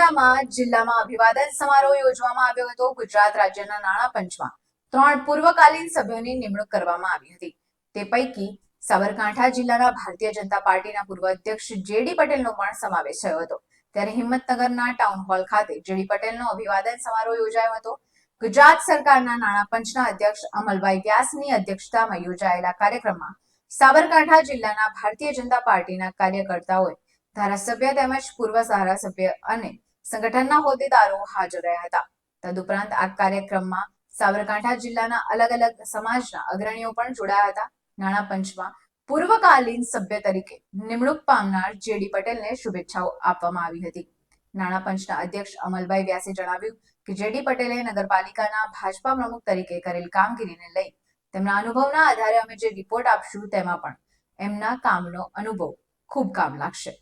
બનાસકાંઠામાં જિલ્લામાં અભિવાદન સમારોહ યોજવામાં આવ્યો હતો। ગુજરાત રાજ્યના નાણાં પંચમાં 3 પૂર્વકાલીન સભ્યોની નિમણૂક કરવામાં આવી હતી। તે પૈકી સાબરકાંઠા જિલ્લાના ભારતીય જનતા પાર્ટીના પૂર્વ અધ્યક્ષ જે.ડી. પટેલનો પણ સમાવેશ થયો હતો। ત્યારે હિંમતનગરના ટાઉન હોલ ખાતે જે.ડી. પટેલનો અભિવાદન સમારોહ યોજાયો હતો। ગુજરાત સરકારના નાણાં પંચના અધ્યક્ષ અમલભાઈ વ્યાસની અધ્યક્ષતામાં યોજાયેલા કાર્યક્રમમાં સાબરકાંઠા જિલ્લાના ભારતીય જનતા પાર્ટીના કાર્યકર્તાઓએ, ધારાસભ્ય તેમજ પૂર્વ ધારાસભ્ય અને સંગઠનના હોદ્દેદારો હાજર રહ્યા હતા। તદુપરાંત આ કાર્યક્રમમાં સાબરકાંઠા જિલ્લાના અલગ અલગ સમાજના અગ્રણીઓ પણ જોડાયા હતા। નાણાં પંચમાં પૂર્વકાલીન સભ્ય તરીકે નિમણૂક પામનાર જે.ડી. પટેલને શુભેચ્છાઓ આપવામાં આવી હતી। નાણાં પંચના અધ્યક્ષ અમલભાઈ વ્યાસે જણાવ્યું કે જે.ડી. પટેલે નગરપાલિકાના ભાજપા પ્રમુખ તરીકે કરેલ કામગીરીને લઈ તેમના અનુભવના આધારે અમે જે રિપોર્ટ આપશું તેમાં પણ એમના કામનો અનુભવ ખૂબ કામ લાગશે।